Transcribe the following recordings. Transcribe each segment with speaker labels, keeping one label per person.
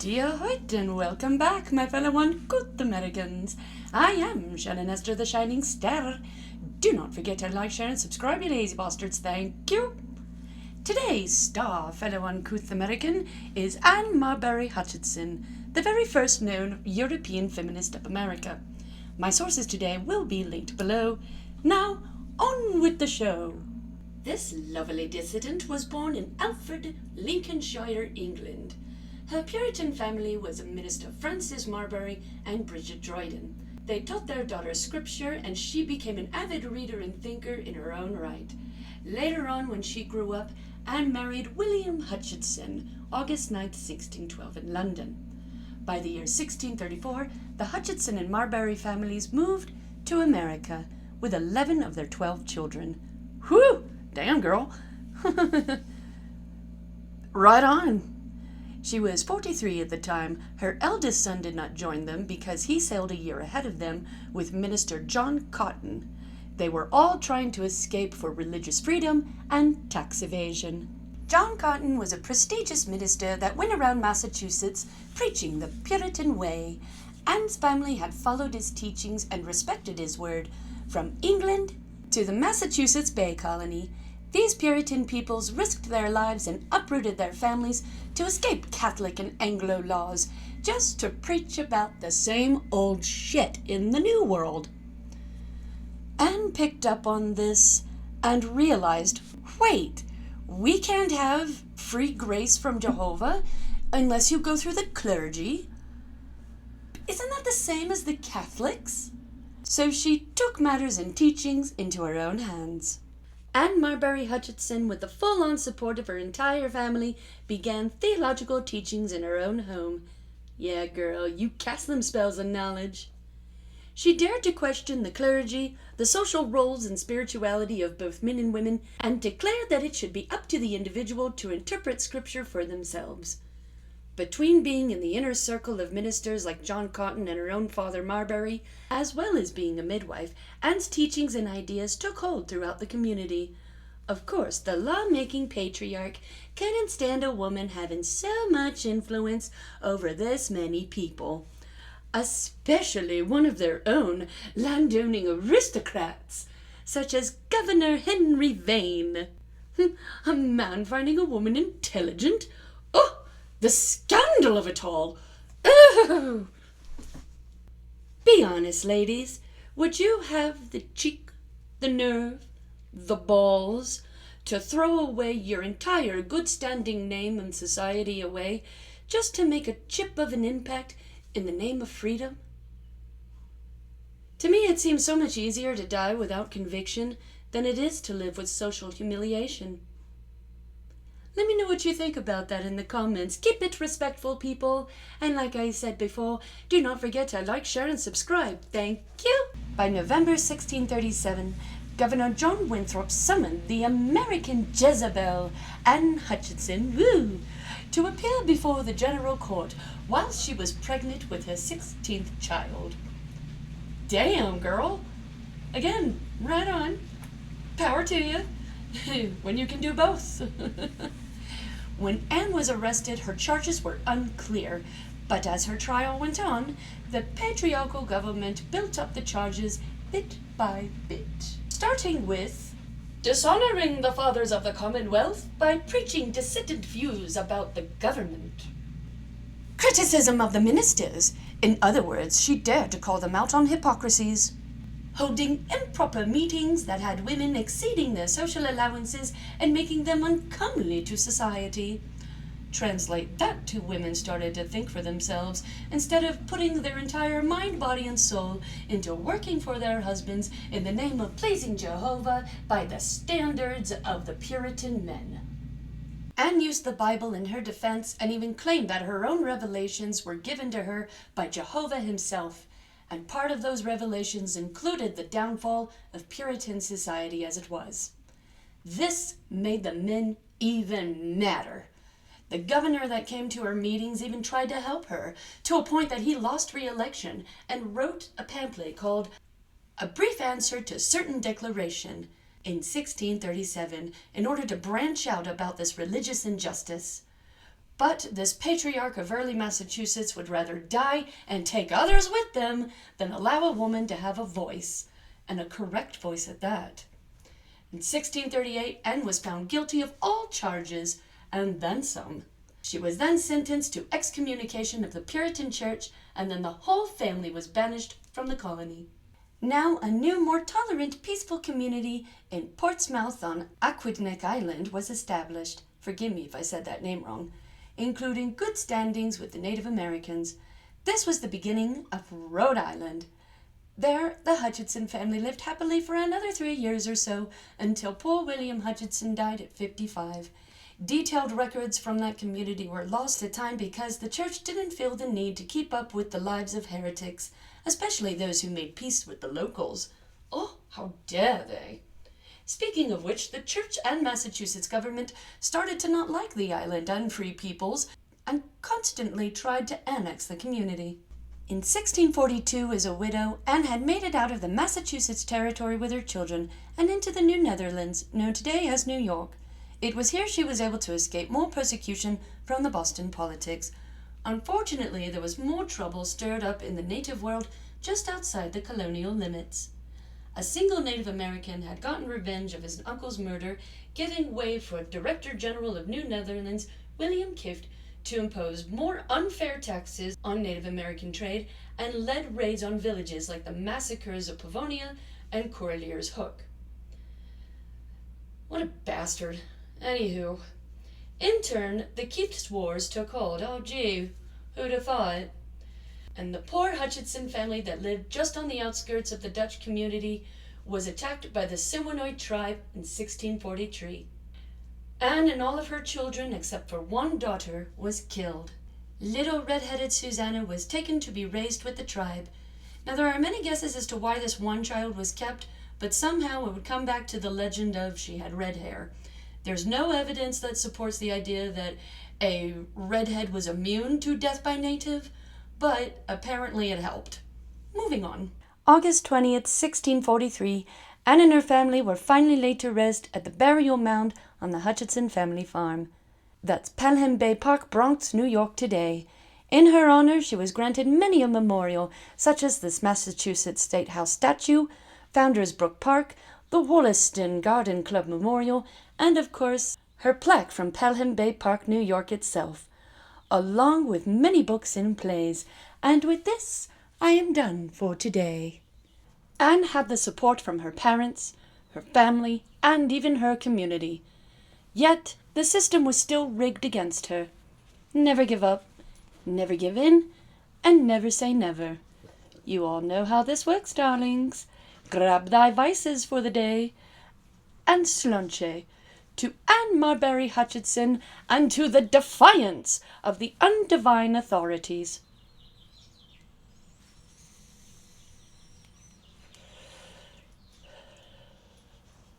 Speaker 1: Dear Hoyt, and welcome back, my fellow uncooked Americans. I am Shannon Esther, the Shining Star. Do not forget to like, share, and subscribe, you lazy bastards. Thank you. Today's star, fellow uncouth American, is Anne Marbury Hutchinson, the very first known European feminist of America. My sources today will be linked below. Now, on with the show. This lovely dissident was born in Alfred, Lincolnshire, England. Her Puritan family was a minister Francis Marbury and Bridget Droyden. They taught their daughter scripture, and she became an avid reader and thinker in her own right. Later on, when she grew up, Anne married William Hutchinson, August 9, 1612, in London. By the year 1634, the Hutchinson and Marbury families moved to America with 11 of their 12 children. Whew! Damn, girl! Right on! She was 43 at the time. Her eldest son did not join them because he sailed a year ahead of them with Minister John Cotton. They were all trying to escape for religious freedom and tax evasion. John Cotton was a prestigious minister that went around Massachusetts preaching the Puritan way. Anne's family had followed his teachings and respected his word. From England to the Massachusetts Bay Colony, these Puritan peoples risked their lives and uprooted their families to escape Catholic and Anglo laws, just to preach about the same old shit in the New World. Anne picked up on this and realized, wait, we can't have free grace from Jehovah unless you go through the clergy. Isn't that the same as the Catholics? So she took matters and teachings into her own hands. Anne Marbury Hutchinson, with the full-on support of her entire family, began theological teachings in her own home. Yeah, girl, you cast them spells of knowledge. She dared to question the clergy, the social roles and spirituality of both men and women, and declared that it should be up to the individual to interpret scripture for themselves. Between being in the inner circle of ministers like John Cotton and her own father Marbury, as well as being a midwife, Anne's teachings and ideas took hold throughout the community. Of course, the law-making patriarch couldn't stand a woman having so much influence over this many people, especially one of their own landowning aristocrats, such as Governor Henry Vane. A man finding a woman intelligent? Oh! The scandal of it all! Oh! Be honest, ladies. Would you have the cheek, the nerve, the balls to throw away your entire good-standing name in society away just to make a chip of an impact in the name of freedom? To me, it seems so much easier to die without conviction than it is to live with social humiliation. Let me know what you think about that in the comments. Keep it respectful, people. And like I said before, do not forget to like, share, and subscribe. Thank you. By November 1637, Governor John Winthrop summoned the American Jezebel, Anne Hutchinson, to appear before the general court while she was pregnant with her 16th child. Damn, girl. Again, right on. Power to you. When you can do both. When Anne was arrested, her charges were unclear, but as her trial went on, the patriarchal government built up the charges bit by bit, starting with dishonoring the fathers of the Commonwealth by preaching dissident views about the government. Criticism of the ministers. In other words, she dared to call them out on hypocrisies. Holding improper meetings that had women exceeding their social allowances and making them uncomely to society. Translate that to women started to think for themselves instead of putting their entire mind, body, and soul into working for their husbands in the name of pleasing Jehovah by the standards of the Puritan men. Anne used the Bible in her defense and even claimed that her own revelations were given to her by Jehovah himself. And part of those revelations included the downfall of Puritan society as it was. This made the men even madder. The governor that came to her meetings even tried to help her, to a point that he lost re-election and wrote a pamphlet called A Brief Answer to Certain Declaration in 1637 in order to branch out about this religious injustice. But this patriarch of early Massachusetts would rather die and take others with them than allow a woman to have a voice, and a correct voice at that. In 1638, Anne was found guilty of all charges, and then some. She was then sentenced to excommunication of the Puritan Church, and then the whole family was banished from the colony. Now a new, more tolerant, peaceful community in Portsmouth on Aquidneck Island was established. Forgive me if I said that name wrong. Including good standings with the Native Americans. This was the beginning of Rhode Island. There, the Hutchinson family lived happily for another 3 years or so, until poor William Hutchinson died at 55. Detailed records from that community were lost to time because the church didn't feel the need to keep up with the lives of heretics, especially those who made peace with the locals. Oh, how dare they! Speaking of which, the church and Massachusetts government started to not like the island and free peoples, and constantly tried to annex the community. In 1642, as a widow, Anne had made it out of the Massachusetts territory with her children and into the New Netherlands, known today as New York. It was here she was able to escape more persecution from the Boston politics. Unfortunately, there was more trouble stirred up in the native world just outside the colonial limits. A single Native American had gotten revenge of his uncle's murder, giving way for Director General of New Netherlands, William Kieft, to impose more unfair taxes on Native American trade and led raids on villages like the massacres of Pavonia and Corlear's Hook. What a bastard. Anywho, in turn, the Kieft wars took hold. Oh gee, who'd have thought? And the poor Hutchinson family that lived just on the outskirts of the Dutch community was attacked by the Siwanoy tribe in 1643. Anne and all of her children, except for one daughter, was killed. Little red-headed Susanna was taken to be raised with the tribe. Now there are many guesses as to why this one child was kept, but somehow it would come back to the legend of she had red hair. There's no evidence that supports the idea that a redhead was immune to death by native, but apparently it helped. Moving on. August 20th, 1643, Anne and her family were finally laid to rest at the burial mound on the Hutchinson family farm. That's Pelham Bay Park, Bronx, New York today. In her honor, she was granted many a memorial, such as this Massachusetts State House statue, Founders Brook Park, the Wollaston Garden Club Memorial, and of course, her plaque from Pelham Bay Park, New York itself, along with many books and plays. And with this, I am done for today. Anne had the support from her parents, her family, and even her community. Yet, the system was still rigged against her. Never give up, never give in, and never say never. You all know how this works, darlings. Grab thy vices for the day, and slunche to Anne Marbury Hutchinson and to the defiance of the undivine authorities.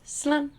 Speaker 1: Slum.